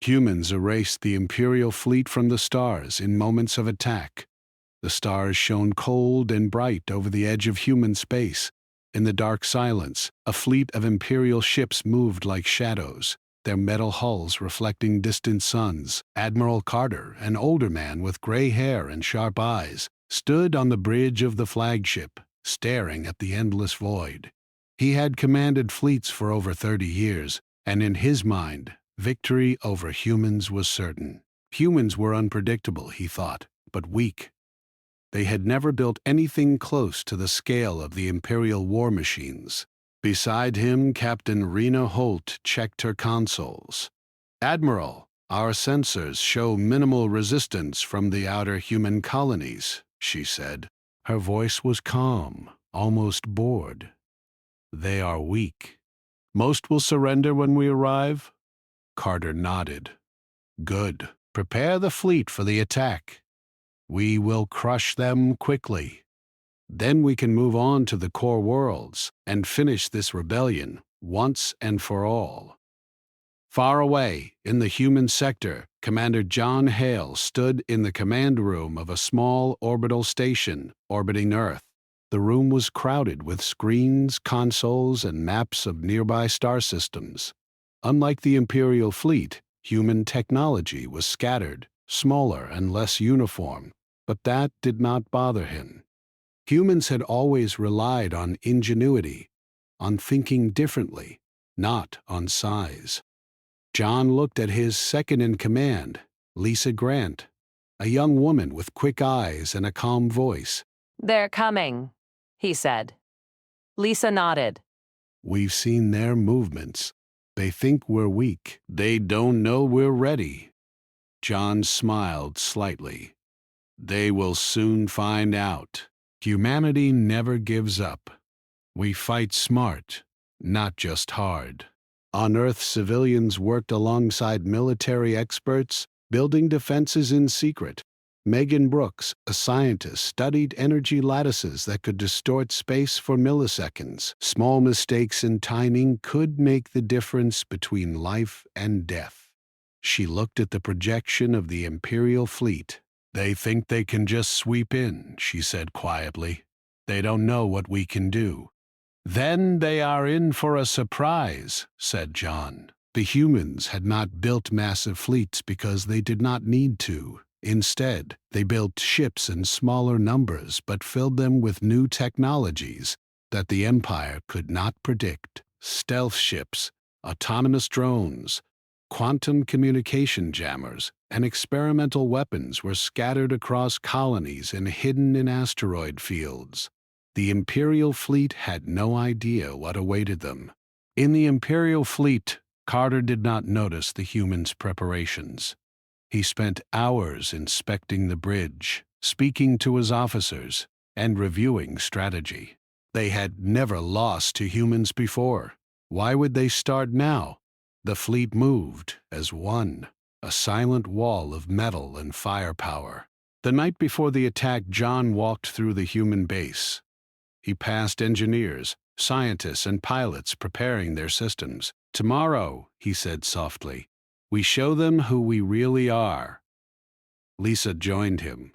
Humans erased the Imperial fleet from the stars in moments of attack. The stars shone cold and bright over the edge of human space. In the dark silence, a fleet of Imperial ships moved like shadows, their metal hulls reflecting distant suns. Admiral Carter, an older man with gray hair and sharp eyes, stood on the bridge of the flagship, staring at the endless void. He had commanded fleets for over 30 years, and in his mind, victory over humans was certain. Humans were unpredictable, he thought, but weak. They had never built anything close to the scale of the Imperial war machines. Beside him, Captain Rena Holt checked her consoles. "Admiral, our sensors show minimal resistance from the outer human colonies," she said. Her voice was calm, almost bored. "They are weak. Most will surrender when we arrive?" Carter nodded. "Good. Prepare the fleet for the attack. We will crush them quickly. Then we can move on to the core worlds and finish this rebellion once and for all." Far away, in the human sector, Commander John Hale stood in the command room of a small orbital station orbiting Earth. The room was crowded with screens, consoles, and maps of nearby star systems. Unlike the Imperial fleet, human technology was scattered, smaller and less uniform, but that did not bother him. Humans had always relied on ingenuity, on thinking differently, not on size. John looked at his second-in-command, Lisa Grant, a young woman with quick eyes and a calm voice. "They're coming," he said. Lisa nodded. "We've seen their movements. They think we're weak. They don't know we're ready." John smiled slightly. "They will soon find out. Humanity never gives up. We fight smart, not just hard." On Earth, civilians worked alongside military experts, building defenses in secret. Megan Brooks, a scientist, studied energy lattices that could distort space for milliseconds. Small mistakes in timing could make the difference between life and death. She looked at the projection of the Imperial fleet. "They think they can just sweep in," she said quietly. "They don't know what we can do." "Then they are in for a surprise," said John. The humans had not built massive fleets because they did not need to. Instead, they built ships in smaller numbers but filled them with new technologies that the Empire could not predict. Stealth ships, autonomous drones, quantum communication jammers, and experimental weapons were scattered across colonies and hidden in asteroid fields. The Imperial fleet had no idea what awaited them. In the Imperial fleet, Carter did not notice the humans' preparations. He spent hours inspecting the bridge, speaking to his officers, and reviewing strategy. They had never lost to humans before. Why would they start now? The fleet moved as one, a silent wall of metal and firepower. The night before the attack, John walked through the human base. He passed engineers, scientists, and pilots preparing their systems. "Tomorrow," he said softly, "we show them who we really are." Lisa joined him.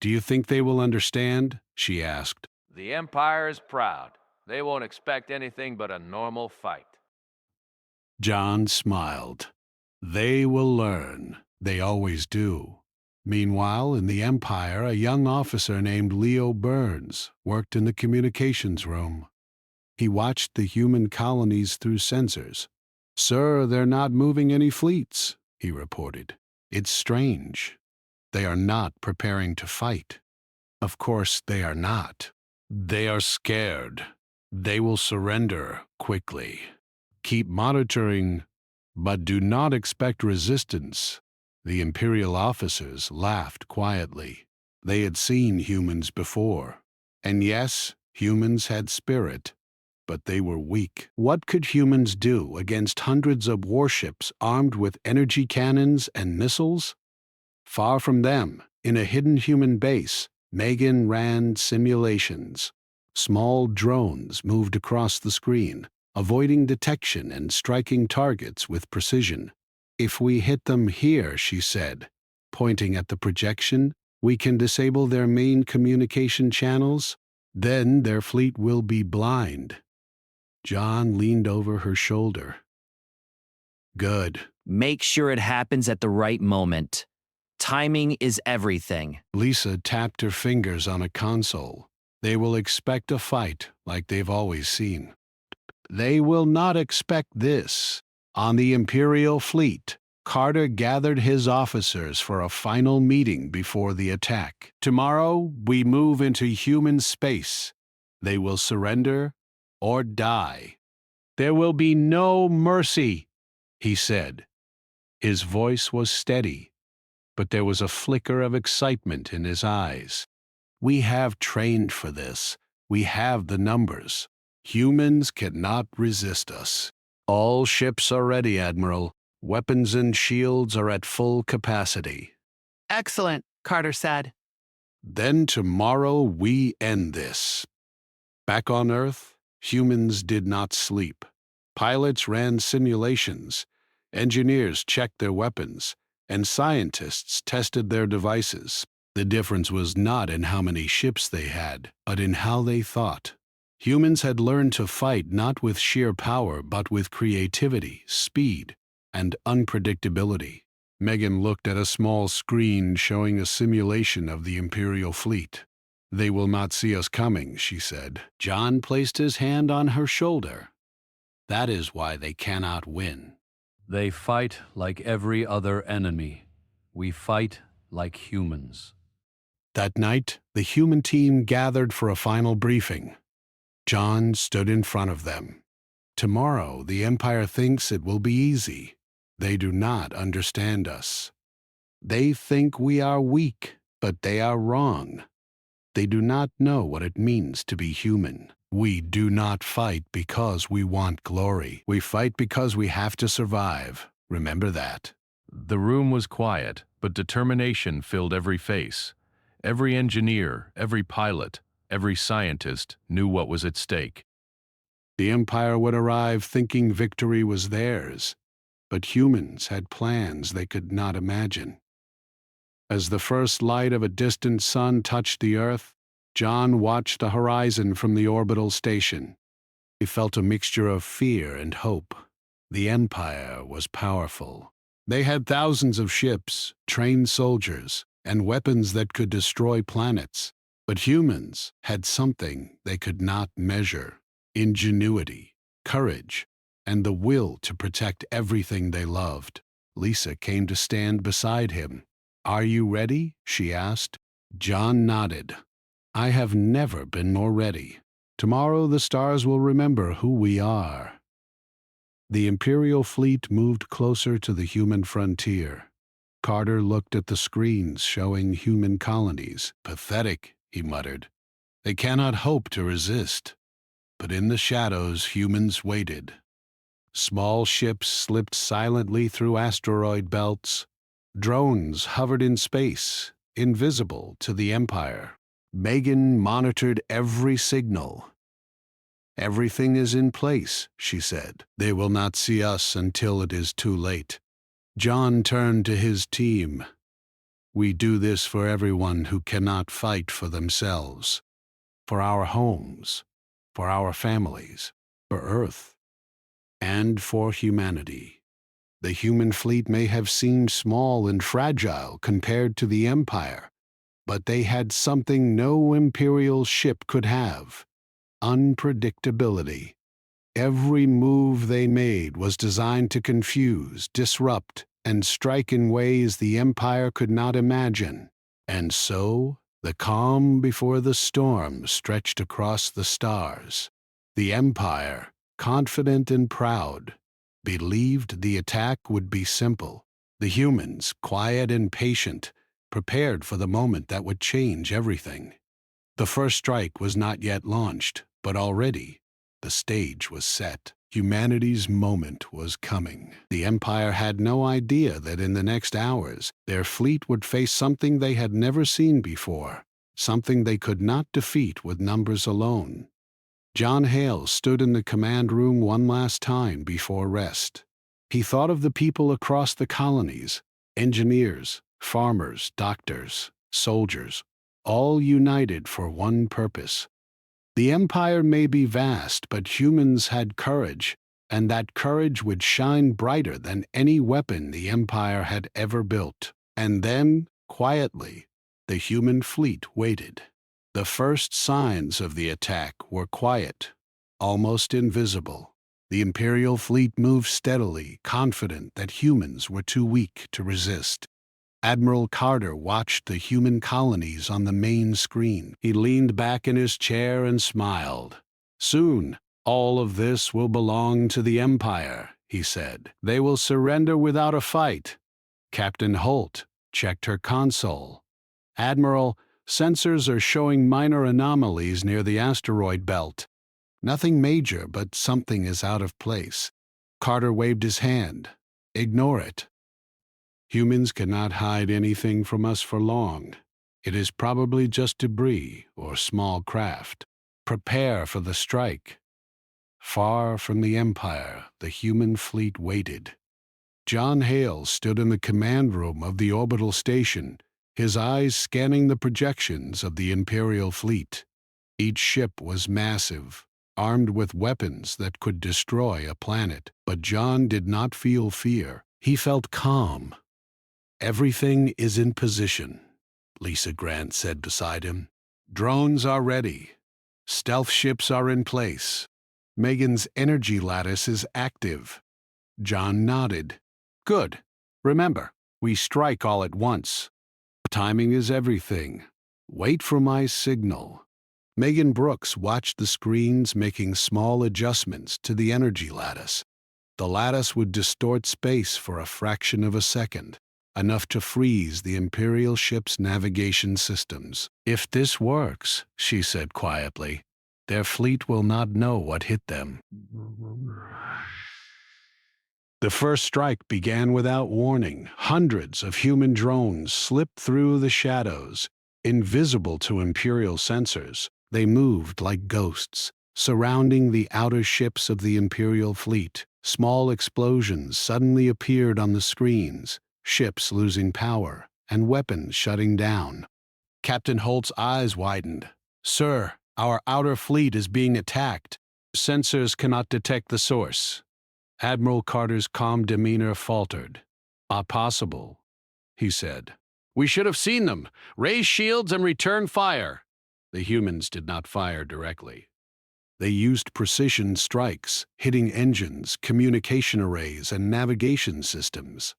"Do you think they will understand?" she asked. "The Empire is proud. They won't expect anything but a normal fight." John smiled. "They will learn. They always do." Meanwhile, in the Empire, a young officer named Leo Burns worked in the communications room. He watched the human colonies through sensors. "Sir, they're not moving any fleets," he reported. "It's strange. They are not preparing to fight." "Of course they are not. They are scared. They will surrender quickly. Keep monitoring, but do not expect resistance." The Imperial officers laughed quietly. They had seen humans before. And yes, humans had spirit, but they were weak. What could humans do against hundreds of warships armed with energy cannons and missiles? Far from them, in a hidden human base, Megan ran simulations. Small drones moved across the screen, avoiding detection and striking targets with precision. If we hit them here, she said, pointing at the projection, we can disable their main communication channels. Then their fleet will be blind. John leaned over her shoulder. Good. Make sure it happens at the right moment. Timing is everything. Lisa tapped her fingers on a console. They will expect a fight like they've always seen. They will not expect this. On the Imperial fleet, Carter gathered his officers for a final meeting before the attack. Tomorrow, we move into human space. They will surrender or die. There will be no mercy, he said. His voice was steady, but there was a flicker of excitement in his eyes. We have trained for this. We have the numbers. Humans cannot resist us. All ships are ready, Admiral. Weapons and shields are at full capacity. Excellent, Carter said. Then tomorrow we end this. Back on Earth, humans did not sleep. Pilots ran simulations, engineers checked their weapons, and scientists tested their devices. The difference was not in how many ships they had, but in how they thought. Humans had learned to fight not with sheer power, but with creativity, speed, and unpredictability. Megan looked at a small screen showing a simulation of the Imperial fleet. They will not see us coming, she said. John placed his hand on her shoulder. That is why they cannot win. They fight like every other enemy. We fight like humans. That night, the human team gathered for a final briefing. John stood in front of them. Tomorrow, the Empire thinks it will be easy. They do not understand us. They think we are weak, but they are wrong. They do not know what it means to be human. We do not fight because we want glory. We fight because we have to survive. Remember that. The room was quiet, but determination filled every face. Every engineer, every pilot, every scientist knew what was at stake. The Empire would arrive thinking victory was theirs, but humans had plans they could not imagine. As the first light of a distant sun touched the Earth, John watched the horizon from the orbital station. He felt a mixture of fear and hope. The Empire was powerful. They had thousands of ships, trained soldiers, and weapons that could destroy planets. But humans had something they could not measure: ingenuity, courage, and the will to protect everything they loved. Lisa came to stand beside him. "Are you ready?" she asked. John nodded. "I have never been more ready. Tomorrow the stars will remember who we are." The Imperial fleet moved closer to the human frontier. Carter looked at the screens showing human colonies. "Pathetic," he muttered. "They cannot hope to resist." But in the shadows, humans waited. Small ships slipped silently through asteroid belts. Drones hovered in space, invisible to the Empire. Megan monitored every signal. "Everything is in place," she said. "They will not see us until it is too late." John turned to his team. "We do this for everyone who cannot fight for themselves. For our homes, for our families, for Earth, and for humanity. The human fleet may have seemed small and fragile compared to the Empire, but they had something no Imperial ship could have: unpredictability. Every move they made was designed to confuse, disrupt, and strike in ways the Empire could not imagine. And so, the calm before the storm stretched across the stars. The Empire, confident and proud, believed the attack would be simple. The humans, quiet and patient, prepared for the moment that would change everything. The first strike was not yet launched, but already the stage was set. Humanity's moment was coming. The Empire had no idea that in the next hours their fleet would face something they had never seen before, something they could not defeat with numbers alone. John Hale stood in the command room one last time before rest. He thought of the people across the colonies, engineers, farmers, doctors, soldiers, all united for one purpose. The empire may be vast, but humans had courage, and that courage would shine brighter than any weapon the empire had ever built. And then, quietly, the human fleet waited. The first signs of the attack were quiet, almost invisible. The Imperial fleet moved steadily, confident that humans were too weak to resist. Admiral Carter watched the human colonies on the main screen. He leaned back in his chair and smiled. "Soon, all of this will belong to the Empire," he said. "They will surrender without a fight." Captain Holt checked her console. "Admiral, sensors are showing minor anomalies near the asteroid belt. Nothing major, but something is out of place." Carter waved his hand. "Ignore it. Humans cannot hide anything from us for long. It is probably just debris or small craft. Prepare for the strike." Far from the Empire, the human fleet waited. John Hale stood in the command room of the orbital station, his eyes scanning the projections of the Imperial fleet. Each ship was massive, armed with weapons that could destroy a planet. But John did not feel fear. He felt calm. "Everything is in position," Lisa Grant said beside him. "Drones are ready. Stealth ships are in place. Megan's energy lattice is active." John nodded. "Good. Remember, we strike all at once. Timing is everything. Wait for my signal." Megan Brooks watched the screens, making small adjustments to the energy lattice. The lattice would distort space for a fraction of a second, enough to freeze the Imperial ship's navigation systems. "If this works," she said quietly, "their fleet will not know what hit them." The first strike began without warning. Hundreds of human drones slipped through the shadows. Invisible to Imperial sensors, they moved like ghosts, surrounding the outer ships of the Imperial fleet. Small explosions suddenly appeared on the screens, ships losing power, and weapons shutting down. Captain Holt's eyes widened. "Sir, our outer fleet is being attacked. Sensors cannot detect the source." Admiral Carter's calm demeanor faltered. "Not possible," he said. "We should have seen them. Raise shields and return fire." The humans did not fire directly. They used precision strikes, hitting engines, communication arrays, and navigation systems.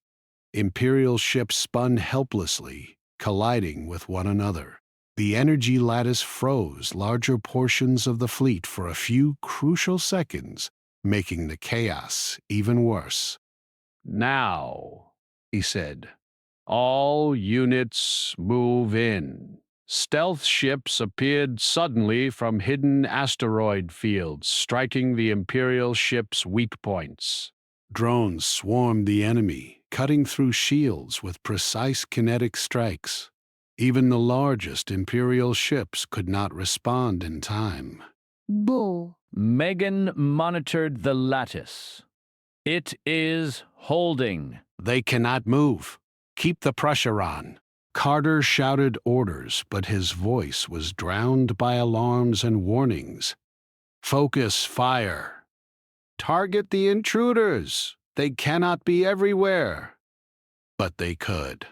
Imperial ships spun helplessly, colliding with one another. The energy lattice froze larger portions of the fleet for a few crucial seconds, making the chaos even worse. "Now," he said, "all units move in." Stealth ships appeared suddenly from hidden asteroid fields, striking the Imperial ships' weak points. Drones swarmed the enemy, cutting through shields with precise kinetic strikes. Even the largest Imperial ships could not respond in time. Bull. Megan monitored the lattice. "It is holding." "They cannot move. Keep the pressure on." Carter shouted orders, but his voice was drowned by alarms and warnings. "Focus fire. Target the intruders. They cannot be everywhere." But they could.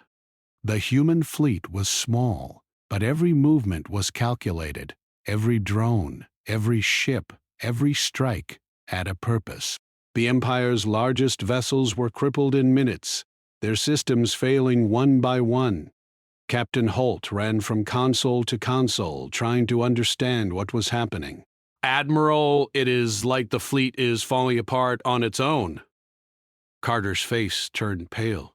The human fleet was small, but every movement was calculated. Every drone, every ship, every strike had a purpose. The Empire's largest vessels were crippled in minutes, their systems failing one by one. Captain Holt ran from console to console, trying to understand what was happening. "Admiral, it is like the fleet is falling apart on its own." Carter's face turned pale.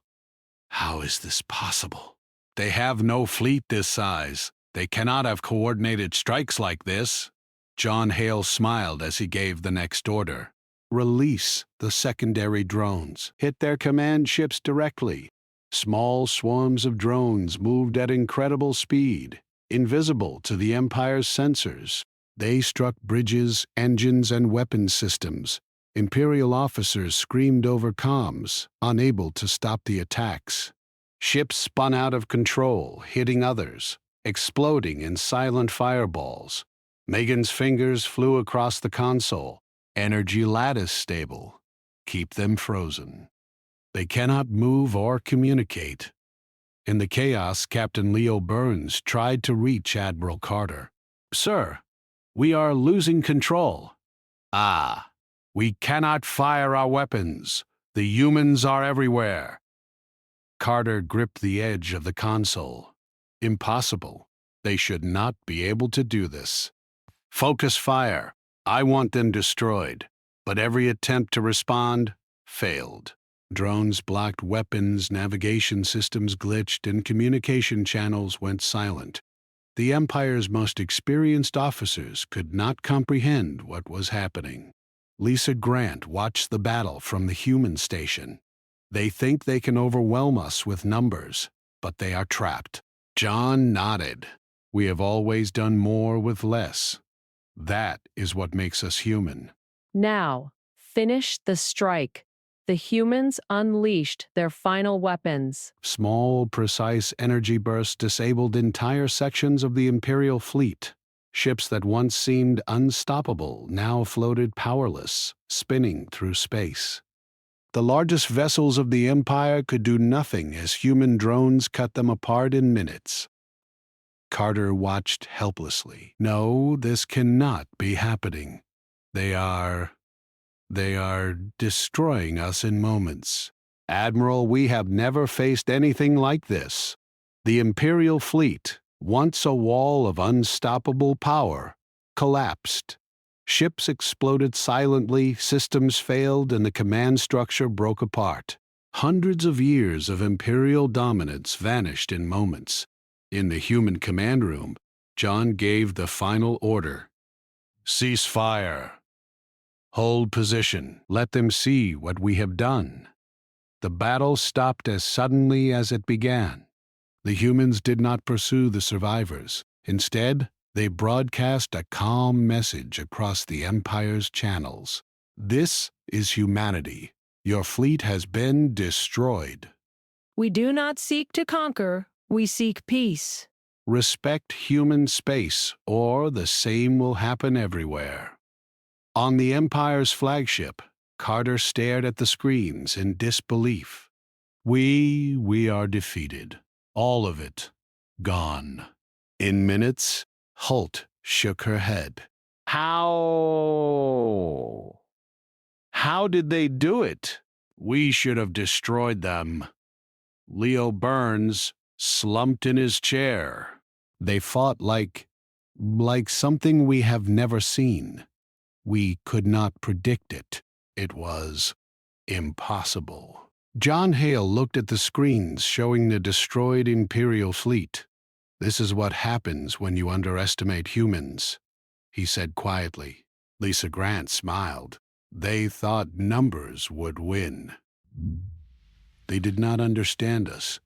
"How is this possible? They have no fleet this size. They cannot have coordinated strikes like this." John Hale smiled as he gave the next order. "Release the secondary drones. Hit their command ships directly." Small swarms of drones moved at incredible speed, invisible to the Empire's sensors. They struck bridges, engines, and weapon systems, Imperial officers screamed over comms, unable to stop the attacks. Ships spun out of control, hitting others, exploding in silent fireballs. Megan's fingers flew across the console. Energy lattice stable. Keep them frozen. They cannot move or communicate. In the chaos, Captain Leo Burns tried to reach Admiral Carter. "Sir, we are losing control." "Ah, we cannot fire our weapons. The humans are everywhere." Carter gripped the edge of the console. "Impossible. They should not be able to do this. Focus fire. I want them destroyed." But every attempt to respond failed. Drones blocked weapons, navigation systems glitched, and communication channels went silent. The Empire's most experienced officers could not comprehend what was happening. Lisa Grant watched the battle from the human station. "They think they can overwhelm us with numbers, but they are trapped." John nodded. "We have always done more with less. That is what makes us human." Now, finish the strike. The humans unleashed their final weapons. Small, precise energy bursts disabled entire sections of the Imperial fleet. Ships that once seemed unstoppable now floated powerless, spinning through space. The largest vessels of the Empire could do nothing as human drones cut them apart in minutes. Carter watched helplessly. "No, this cannot be happening. They are destroying us in moments. Admiral, we have never faced anything like this. The Imperial fleet, once a wall of unstoppable power, collapsed. Ships exploded silently, systems failed, and the command structure broke apart. Hundreds of years of Imperial dominance vanished in moments. In the human command room, John gave the final order. "Cease fire. Hold position. Let them see what we have done." The battle stopped as suddenly as it began. The humans did not pursue the survivors. Instead, they broadcast a calm message across the Empire's channels. "This is humanity. Your fleet has been destroyed. We do not seek to conquer, we seek peace." Respect human space, or the same will happen everywhere." On the Empire's flagship, Carter stared at the screens in disbelief. We are defeated. All of it. Gone." In minutes, Holt shook her head. How did they do it? We should have destroyed them." Leo Burns slumped in his chair. "They fought like something we have never seen. We could not predict it. It was impossible." John Hale looked at the screens showing the destroyed Imperial fleet. "This is what happens when you underestimate humans," he said quietly. Lisa Grant smiled. "They thought numbers would win. They did not understand us."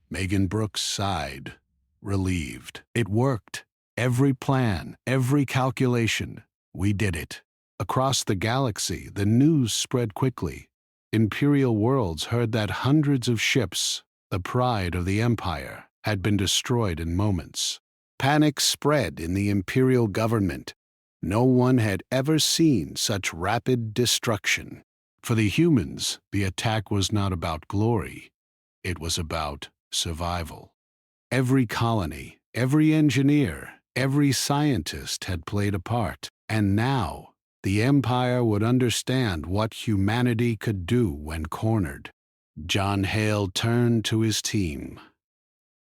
Megan Brooks sighed, relieved. "It worked. Every plan, every calculation. We did it." Across the galaxy, the news spread quickly. Imperial worlds heard that hundreds of ships, the pride of the Empire, had been destroyed in moments. Panic spread in the Imperial government. No one had ever seen such rapid destruction. For the humans, the attack was not about glory. It was about survival. Every colony, every engineer, every scientist had played a part. And now, the Empire would understand what humanity could do when cornered. John Hale turned to his team.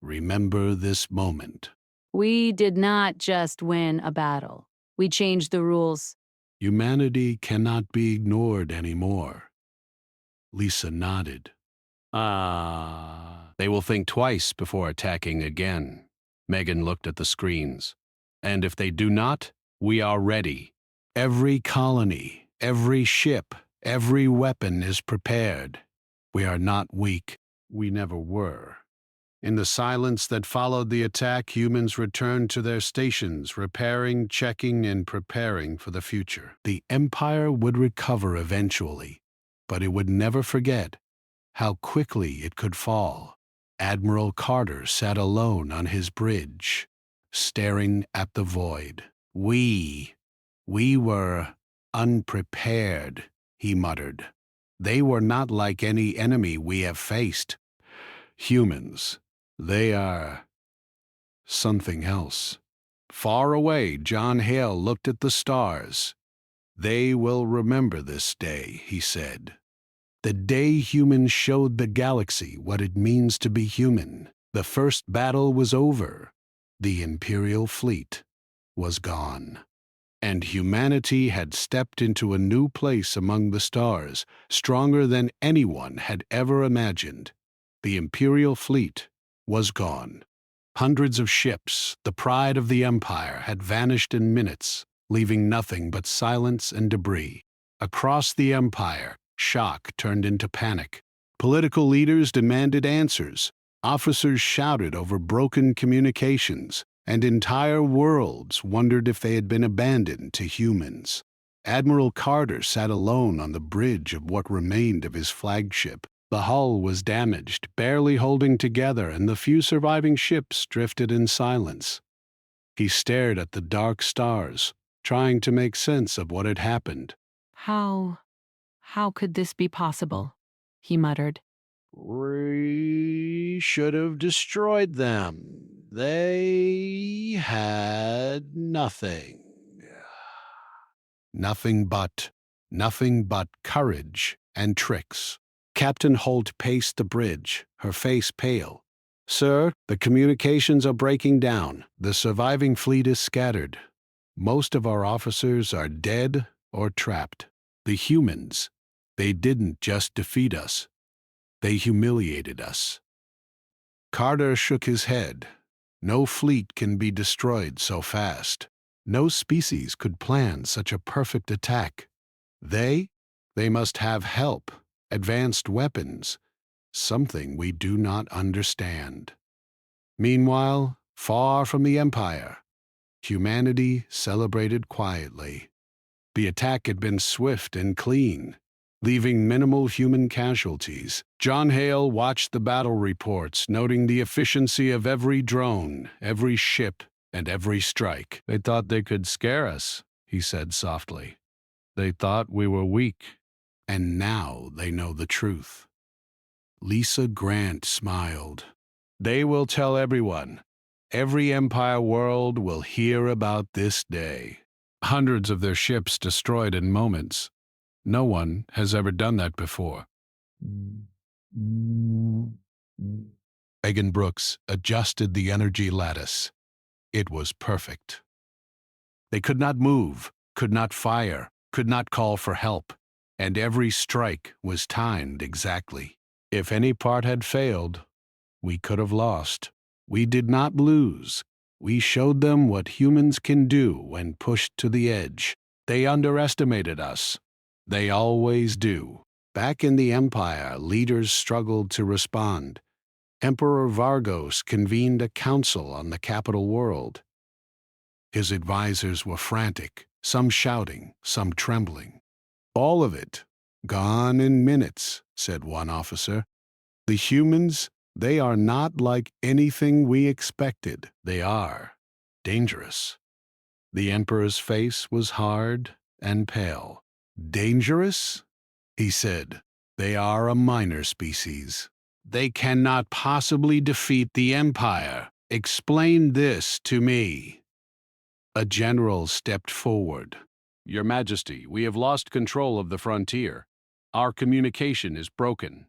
"Remember this moment. We did not just win a battle. We changed the rules. Humanity cannot be ignored anymore." Lisa nodded. They will think twice before attacking again." Megan looked at the screens. "And if they do not, we are ready. Every colony, every ship, every weapon is prepared. We are not weak. We never were." In the silence that followed the attack, humans returned to their stations, repairing, checking, and preparing for the future. The Empire would recover eventually, but it would never forget how quickly it could fall. Admiral Carter sat alone on his bridge, staring at the void. We were unprepared, he muttered. They were not like any enemy we have faced. Humans, they are something else. Far away, John Hale looked at the stars. They will remember this day, he said. The day humans showed the galaxy what it means to be human. The first battle was over. The Imperial fleet was gone. And humanity had stepped into a new place among the stars, stronger than anyone had ever imagined. The Imperial fleet was gone. Hundreds of ships, the pride of the Empire, had vanished in minutes, leaving nothing but silence and debris. Across the Empire, shock turned into panic. Political leaders demanded answers. Officers shouted over broken communications, and entire worlds wondered if they had been abandoned to humans. Admiral Carter sat alone on the bridge of what remained of his flagship. The hull was damaged, barely holding together, and the few surviving ships drifted in silence. He stared at the dark stars, trying to make sense of what had happened. How could this be possible? He muttered. We should have destroyed them. They had nothing. Nothing but courage and tricks. Captain Holt paced the bridge, her face pale. Sir, the communications are breaking down. The surviving fleet is scattered. Most of our officers are dead or trapped. The humans, they didn't just defeat us. They humiliated us. Carter shook his head. No fleet can be destroyed so fast. No species could plan such a perfect attack. They must have help, advanced weapons, something we do not understand. Meanwhile, far from the Empire, humanity celebrated quietly. The attack had been swift and clean, leaving minimal human casualties. John Hale watched the battle reports, noting the efficiency of every drone, every ship, and every strike. They thought they could scare us, he said softly. They thought we were weak. And now they know the truth. Lisa Grant smiled. They will tell everyone. Every Empire world will hear about this day. Hundreds of their ships destroyed in moments. No one has ever done that before. Egan Brooks adjusted the energy lattice. It was perfect. They could not move, could not fire, could not call for help, and every strike was timed exactly. If any part had failed, we could have lost. We did not lose. We showed them what humans can do when pushed to the edge. They underestimated us. They always do. Back in the Empire, leaders struggled to respond. Emperor Vargos convened a council on the capital world. His advisors were frantic, some shouting, some trembling. All of it gone in minutes, said one officer. The humans, they are not like anything we expected. They are dangerous. The Emperor's face was hard and pale. Dangerous? He said. They are a minor species. They cannot possibly defeat the Empire. Explain this to me. A general stepped forward. Your Majesty, we have lost control of the frontier. Our communication is broken.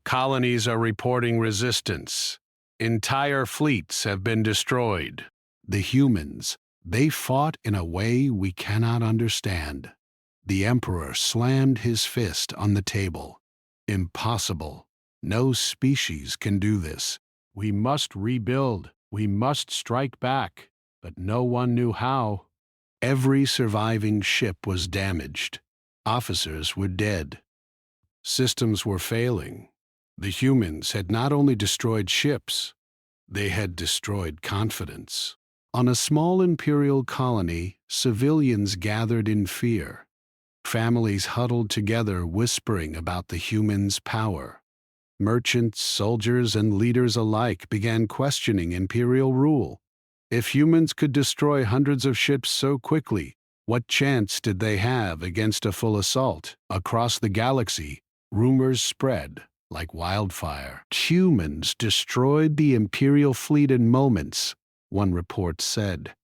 Colonies are reporting resistance. Entire fleets have been destroyed. The humans, they fought in a way we cannot understand. The Emperor slammed his fist on the table. Impossible. No species can do this. We must rebuild. We must strike back. But no one knew how. Every surviving ship was damaged. Officers were dead. Systems were failing. The humans had not only destroyed ships, They had destroyed confidence. On a small Imperial colony, civilians gathered in fear. Families huddled together whispering about the humans' power. Merchants, soldiers, and leaders alike began questioning Imperial rule. If humans could destroy hundreds of ships so quickly, what chance did they have against a full assault? Across the galaxy, rumors spread like wildfire. Humans destroyed the Imperial fleet in moments, one report said.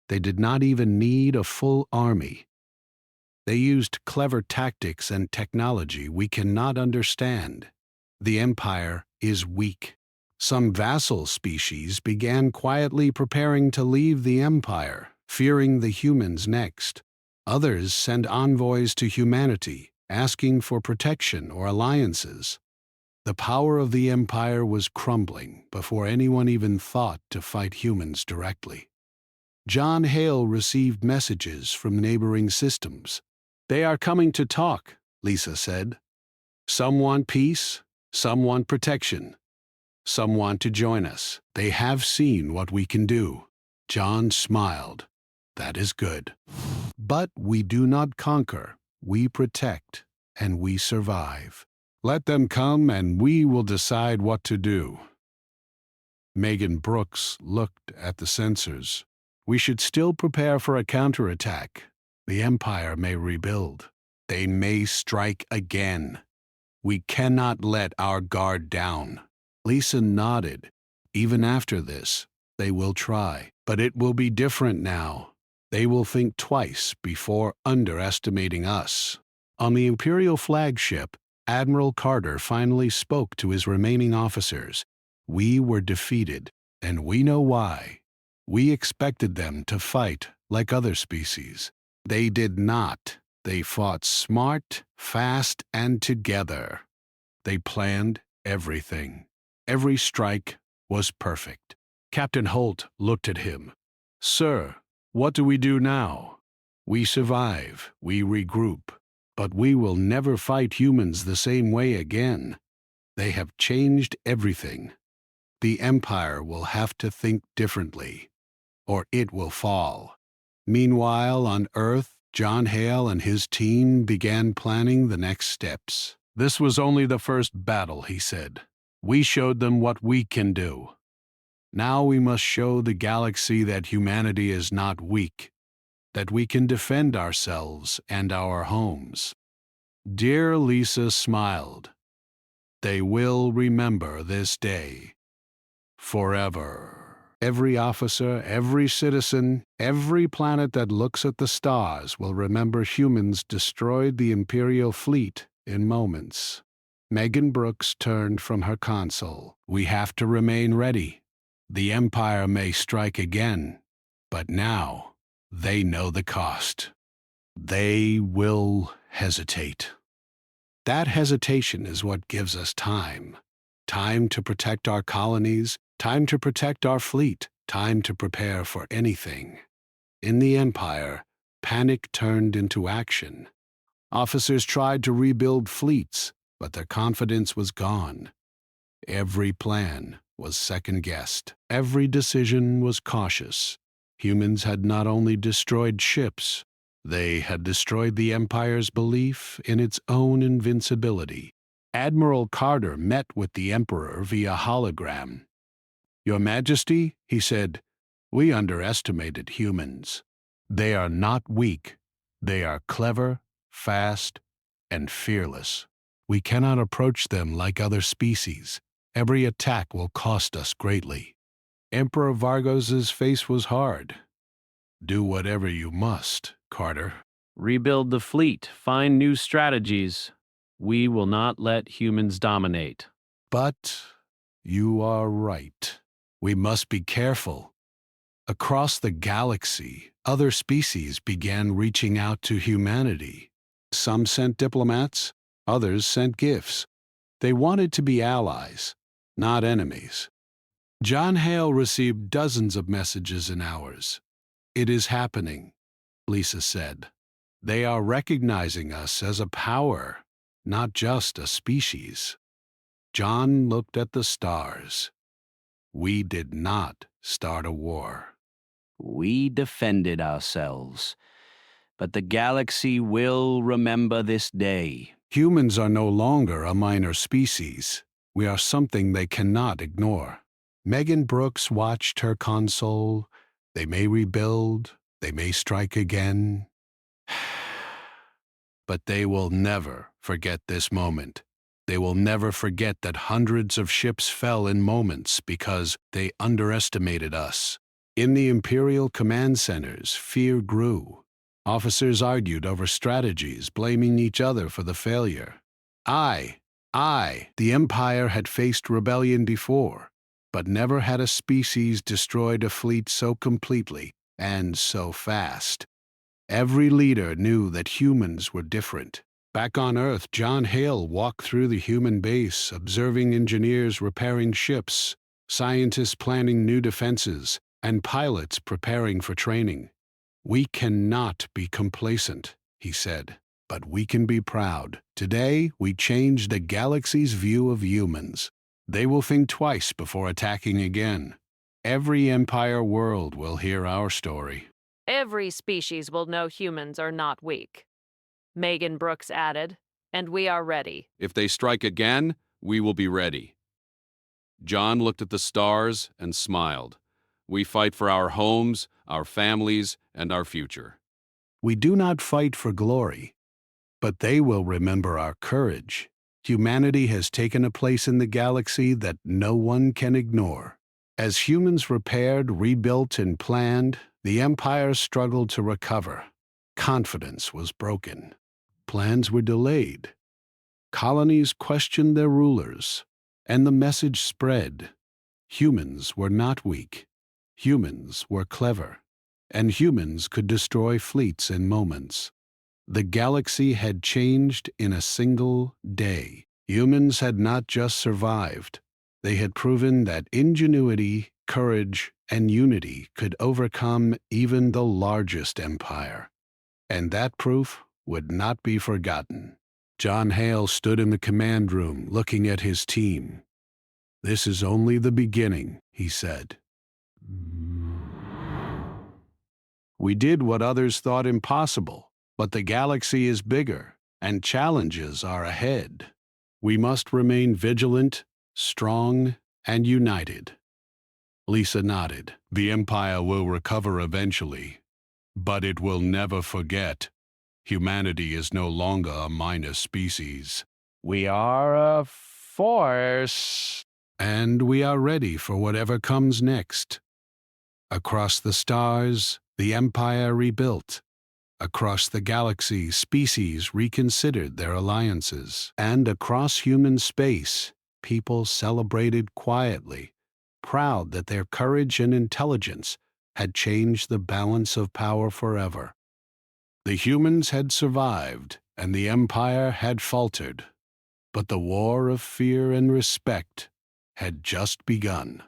They did not even need a full army. They used clever tactics and technology we cannot understand. The Empire is weak. Some vassal species began quietly preparing to leave the Empire, fearing the humans next. Others sent envoys to humanity, asking for protection or alliances. The power of the Empire was crumbling before anyone even thought to fight humans directly. John Hale received messages from neighboring systems. "They are coming to talk," Lisa said. "Some want peace, some want protection. Some want to join us. They have seen what we can do." John smiled. "That is good. But we do not conquer, we protect, and we survive. Let them come and we will decide what to do." Megan Brooks looked at the sensors. "We should still prepare for a counterattack. The Empire may rebuild. They may strike again. We cannot let our guard down." Lisa nodded. "Even after this, they will try. But it will be different now. They will think twice before underestimating us." On the Imperial flagship, Admiral Carter finally spoke to his remaining officers. "We were defeated, and we know why. We expected them to fight like other species. They did not. They fought smart, fast, and together. They planned everything. Every strike was perfect." Captain Holt looked at him. "Sir, what do we do now? We survive, we regroup, but we will never fight humans the same way again. They have changed everything. The Empire will have to think differently, or it will fall." Meanwhile, on Earth, John Hale and his team began planning the next steps. "This was only the first battle," he said. "We showed them what we can do. Now we must show the galaxy that humanity is not weak, that we can defend ourselves and our homes." Dear Lisa smiled. "They will remember this day forever. Every officer, every citizen, every planet that looks at the stars will remember humans destroyed the Imperial fleet in moments." Megan Brooks turned from her console. "We have to remain ready. The Empire may strike again, but now they know the cost. They will hesitate. That hesitation is what gives us time. Time to protect our colonies, time to protect our fleet, time to prepare for anything." In the Empire, panic turned into action. Officers tried to rebuild fleets, but their confidence was gone. Every plan was second-guessed. Every decision was cautious. Humans had not only destroyed ships, they had destroyed the Empire's belief in its own invincibility. Admiral Carter met with the Emperor via hologram. "Your Majesty," he said, "we underestimated humans. They are not weak. They are clever, fast, and fearless. We cannot approach them like other species. Every attack will cost us greatly." Emperor Vargos's face was hard. "Do whatever you must, Carter." Rebuild the fleet, find new strategies. We will not let humans dominate. "But you are right. We must be careful." Across the galaxy, other species began reaching out to humanity. Some sent diplomats, others sent gifts. They wanted to be allies, not enemies. John Hale received dozens of messages in hours. "It is happening," Lisa said. "They are recognizing us as a power, not just a species." John looked at the stars. We did not start a war. We defended ourselves. But the galaxy will remember this day. Humans are no longer a minor species. We are something they cannot ignore. Megan Brooks watched her console. They may rebuild, they may strike again. But they will never forget this moment. They will never forget that hundreds of ships fell in moments because they underestimated us. In the Imperial command centers, fear grew. Officers argued over strategies, blaming each other for the failure. The Empire had faced rebellion before, but never had a species destroyed a fleet so completely and so fast. Every leader knew that humans were different. Back on Earth, John Hale walked through the human base, observing engineers repairing ships, scientists planning new defenses, and pilots preparing for training. We cannot be complacent, he said, but we can be proud. Today, we changed the galaxy's view of humans. They will think twice before attacking again. Every Empire world will hear our story. Every species will know humans are not weak. Megan Brooks added, and we are ready. If they strike again, we will be ready. John looked at the stars and smiled. We fight for our homes, our families, and our future. We do not fight for glory, but they will remember our courage. Humanity has taken a place in the galaxy that no one can ignore. As humans repaired, rebuilt, and planned, the Empire struggled to recover. Confidence was broken. Plans were delayed. Colonies questioned their rulers, and the message spread. Humans were not weak. Humans were clever, and humans could destroy fleets in moments. The galaxy had changed in a single day. Humans had not just survived. They had proven that ingenuity, courage, and unity could overcome even the largest empire. And that proof would not be forgotten. John Hale stood in the command room looking at his team. "This is only the beginning," he said. "We did what others thought impossible, but the galaxy is bigger, and challenges are ahead. We must remain vigilant, strong, and united." Lisa nodded. "The Empire will recover eventually, but it will never forget. Humanity is no longer a minor species. We are a force, and we are ready for whatever comes next." Across the stars, the Empire rebuilt. Across the galaxy, species reconsidered their alliances. And across human space, people celebrated quietly, proud that their courage and intelligence had changed the balance of power forever. The humans had survived, and the Empire had faltered. But the war of fear and respect had just begun.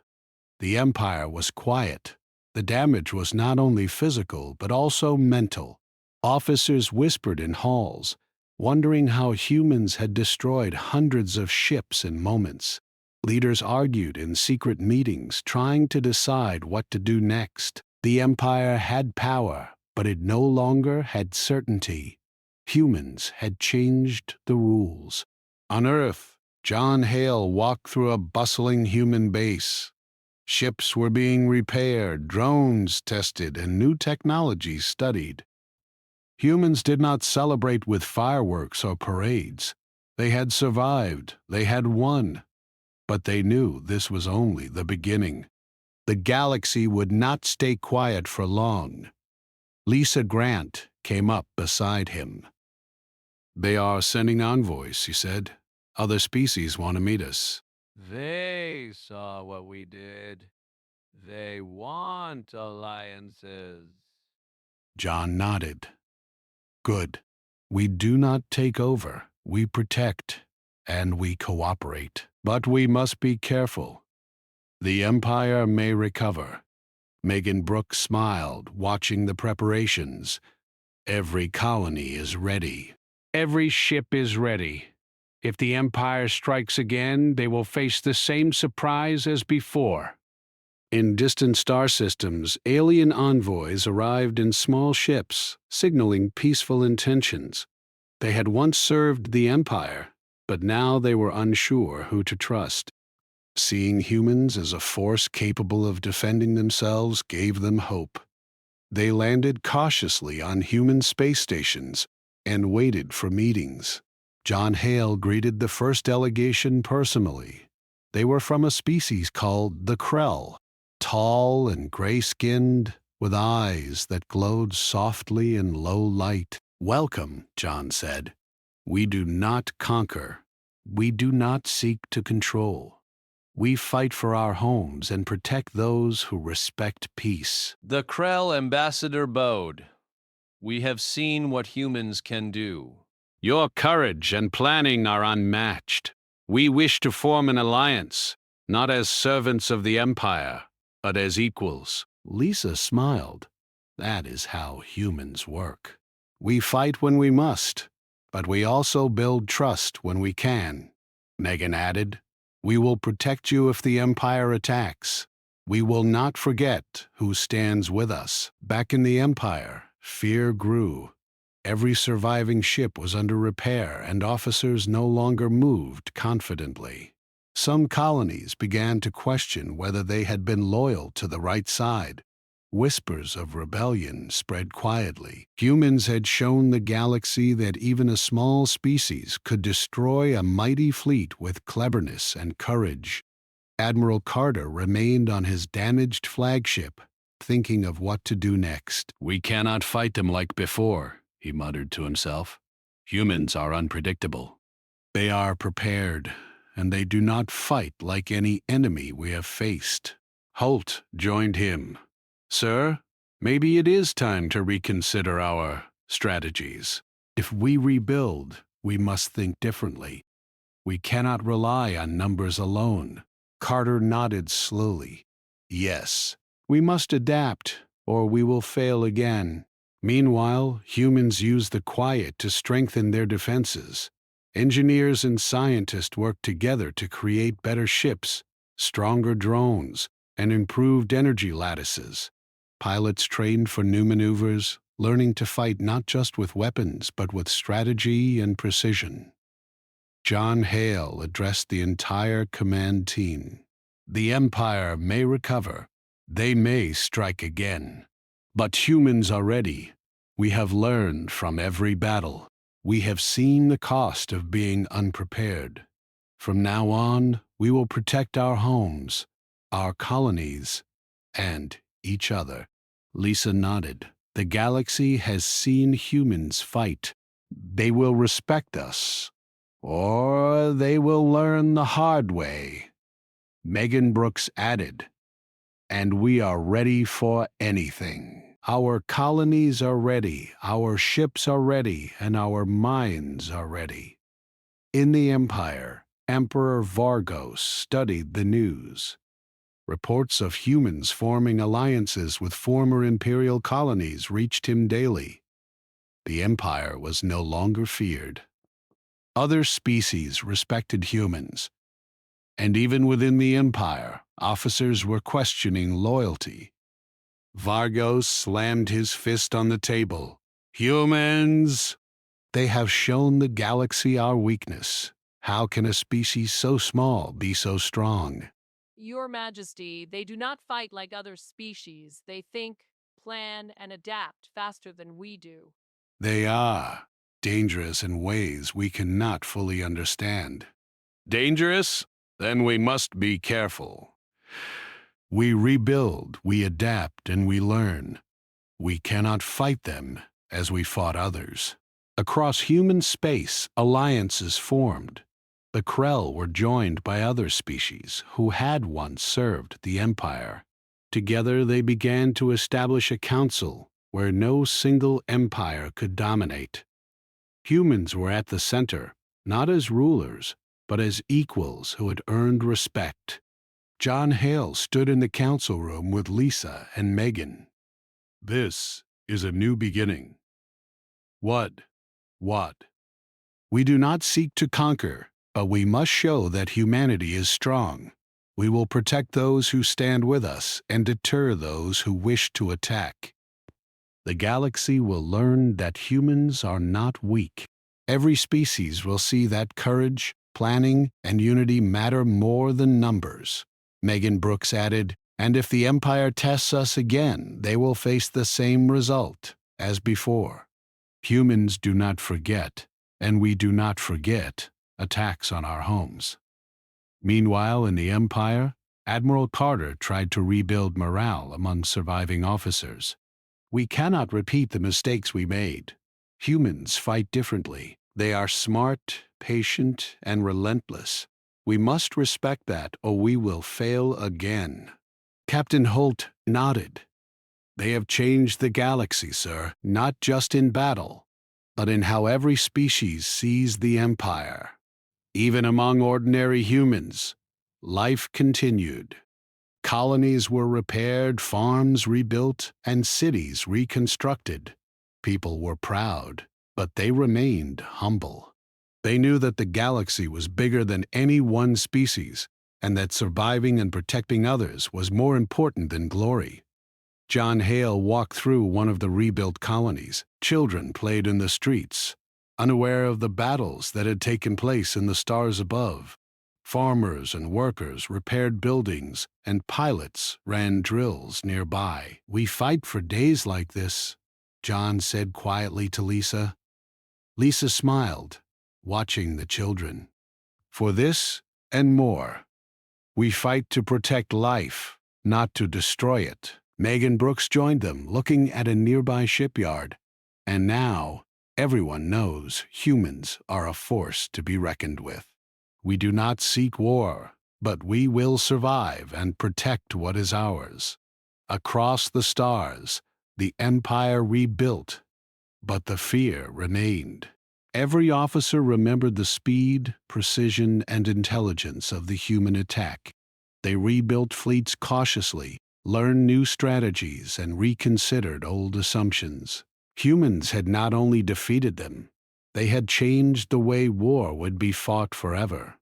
The Empire was quiet. The damage was not only physical, but also mental. Officers whispered in halls, wondering how humans had destroyed hundreds of ships in moments. Leaders argued in secret meetings, trying to decide what to do next. The Empire had power, but it no longer had certainty. Humans had changed the rules. On Earth, John Hale walked through a bustling human base. Ships were being repaired, drones tested, and new technologies studied. Humans did not celebrate with fireworks or parades. They had survived, they had won. But they knew this was only the beginning. The galaxy would not stay quiet for long. Lisa Grant came up beside him. "They are sending envoys," she said. "Other species want to meet us." They saw what we did. They want alliances. John nodded. "Good. We do not take over. We protect, and we cooperate. But we must be careful. The Empire may recover." Megan Brooks smiled, watching the preparations. "Every colony is ready. Every ship is ready. If the Empire strikes again, they will face the same surprise as before." In distant star systems, alien envoys arrived in small ships, signaling peaceful intentions. They had once served the Empire, but now they were unsure who to trust. Seeing humans as a force capable of defending themselves gave them hope. They landed cautiously on human space stations and waited for meetings. John Hale greeted the first delegation personally. They were from a species called the Krell, tall and gray-skinned, with eyes that glowed softly in low light. "Welcome," John said. "We do not conquer. We do not seek to control. We fight for our homes and protect those who respect peace." The Krell ambassador bowed. "We have seen what humans can do." "Your courage and planning are unmatched. We wish to form an alliance, not as servants of the Empire, but as equals." Lisa smiled. "That is how humans work. We fight when we must, but we also build trust when we can." Megan added, "We will protect you if the Empire attacks. We will not forget who stands with us." Back in the Empire, fear grew. Every surviving ship was under repair, and officers no longer moved confidently. Some colonies began to question whether they had been loyal to the right side. Whispers of rebellion spread quietly. Humans had shown the galaxy that even a small species could destroy a mighty fleet with cleverness and courage. Admiral Carter remained on his damaged flagship, thinking of what to do next. "We cannot fight them like before," he muttered to himself. "Humans are unpredictable. They are prepared, and they do not fight like any enemy we have faced." Holt joined him. "Sir, maybe it is time to reconsider our strategies. If we rebuild, we must think differently. We cannot rely on numbers alone." Carter nodded slowly. "Yes, we must adapt, or we will fail again." Meanwhile, humans used the quiet to strengthen their defenses. Engineers and scientists worked together to create better ships, stronger drones, and improved energy lattices. Pilots trained for new maneuvers, learning to fight not just with weapons but with strategy and precision. John Hale addressed the entire command team. "The Empire may recover. They may strike again. But humans are ready. We have learned from every battle. We have seen the cost of being unprepared. From now on, we will protect our homes, our colonies, and each other." Lisa nodded. "The galaxy has seen humans fight. They will respect us, or they will learn the hard way." Megan Brooks added, "And we are ready for anything. Our colonies are ready, our ships are ready, and our minds are ready." In the Empire, Emperor Vargos studied the news. Reports of humans forming alliances with former Imperial colonies reached him daily. The Empire was no longer feared. Other species respected humans, and even within the Empire, officers were questioning loyalty. Vargos slammed his fist on the table. "Humans! They have shown the galaxy our weakness. How can a species so small be so strong?" Your Majesty, they do not fight like other species. They think, plan, and adapt faster than we do. "They are dangerous in ways we cannot fully understand." "Dangerous? Then we must be careful. We rebuild, we adapt, and we learn. We cannot fight them as we fought others." Across human space, alliances formed. The Krell were joined by other species who had once served the Empire. Together they began to establish a council where no single empire could dominate. Humans were at the center, not as rulers, but as equals who had earned respect. John Hale stood in the council room with Lisa and Megan. "This is a new beginning." What? "We do not seek to conquer, but we must show that humanity is strong. We will protect those who stand with us and deter those who wish to attack. The galaxy will learn that humans are not weak. Every species will see that courage, planning, and unity matter more than numbers. Megan Brooks added, and if the Empire tests us again, they will face the same result as before. Humans do not forget, and we do not forget, attacks on our homes. Meanwhile, in the Empire, Admiral Carter tried to rebuild morale among surviving officers. We cannot repeat the mistakes we made. Humans fight differently. They are smart, patient, and relentless. We must respect that, or we will fail again. Captain Holt nodded. They have changed the galaxy, sir, not just in battle, but in how every species sees the Empire. Even among ordinary humans, life continued. Colonies were repaired, farms rebuilt, and cities reconstructed. People were proud, but they remained humble. They knew that the galaxy was bigger than any one species, and that surviving and protecting others was more important than glory. John Hale walked through one of the rebuilt colonies. Children played in the streets, unaware of the battles that had taken place in the stars above. Farmers and workers repaired buildings, and pilots ran drills nearby. We fight for days like this, John said quietly to Lisa. Lisa smiled, watching the children. For this and more. We fight to protect life, not to destroy it. Megan Brooks joined them, looking at a nearby shipyard. And now, everyone knows humans are a force to be reckoned with. We do not seek war, but we will survive and protect what is ours. Across the stars, the Empire rebuilt, but the fear remained. Every officer remembered the speed, precision, and intelligence of the human attack. They rebuilt fleets cautiously, learned new strategies, and reconsidered old assumptions. Humans had not only defeated them, they had changed the way war would be fought forever.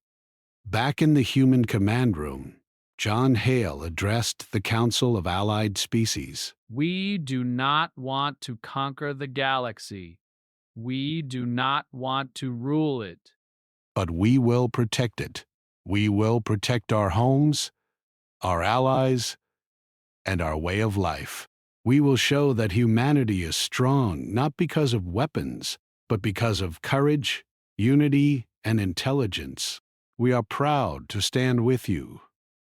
Back in the human command room, John Hale addressed the Council of Allied Species. We do not want to conquer the galaxy. We do not want to rule it. But we will protect it. We will protect our homes, our allies, and our way of life. We will show that humanity is strong not because of weapons, but because of courage, unity, and intelligence. We are proud to stand with you.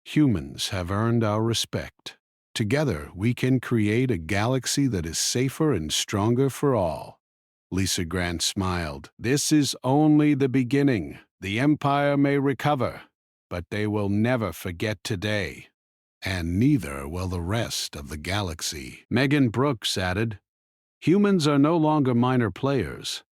Humans have earned our respect. Together, we can create a galaxy that is safer and stronger for all. Lisa Grant smiled. This is only the beginning. The Empire may recover, but they will never forget today. And neither will the rest of the galaxy. Megan Brooks added, humans are no longer minor players.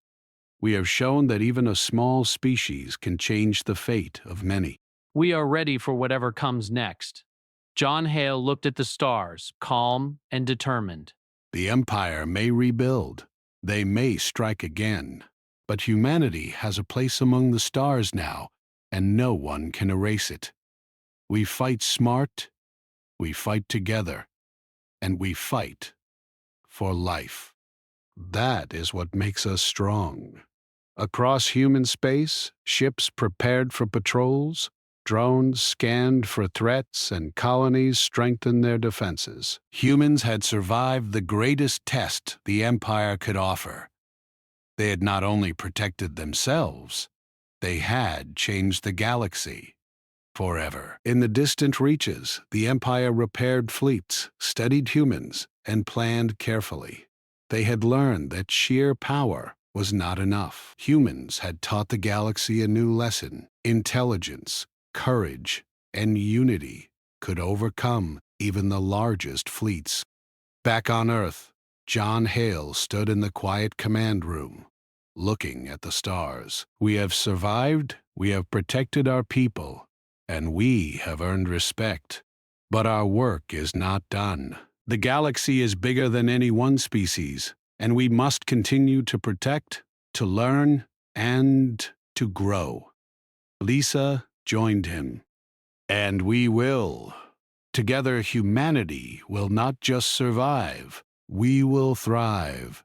We have shown that even a small species can change the fate of many. We are ready for whatever comes next. John Hale looked at the stars, calm and determined. The Empire may rebuild. They may strike again. But humanity has a place among the stars now, and no one can erase it. We fight smart, we fight together, and we fight for life. That is what makes us strong. Across human space, ships prepared for patrols, drones scanned for threats, and colonies strengthened their defenses. Humans had survived the greatest test the Empire could offer. They had not only protected themselves, they had changed the galaxy forever. In the distant reaches, the Empire repaired fleets, studied humans, and planned carefully. They had learned that sheer power was not enough. Humans had taught the galaxy a new lesson. Intelligence, courage, and unity could overcome even the largest fleets. Back on Earth, John Hale stood in the quiet command room, looking at the stars. We have survived, we have protected our people, and we have earned respect. But our work is not done. The galaxy is bigger than any one species, and we must continue to protect, to learn, and to grow. Lisa joined him. And we will. Together, humanity will not just survive, we will thrive.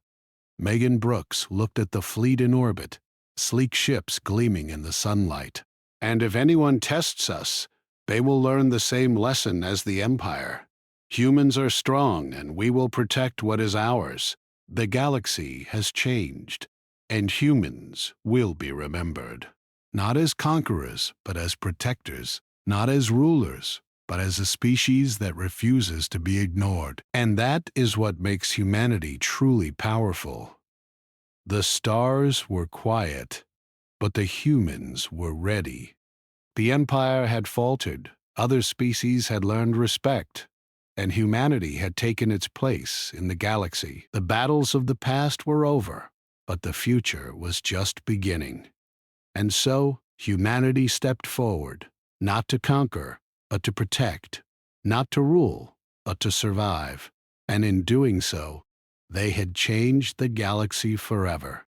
Megan Brooks looked at the fleet in orbit, sleek ships gleaming in the sunlight. And if anyone tests us, they will learn the same lesson as the Empire. Humans are strong, and we will protect what is ours. The galaxy has changed, and humans will be remembered. Not as conquerors, but as protectors. Not as rulers, but as a species that refuses to be ignored. And that is what makes humanity truly powerful. The stars were quiet, but the humans were ready. The Empire had faltered, other species had learned respect, and humanity had taken its place in the galaxy. The battles of the past were over, but the future was just beginning. And so, humanity stepped forward, not to conquer, but to protect, not to rule, but to survive. And in doing so, they had changed the galaxy forever.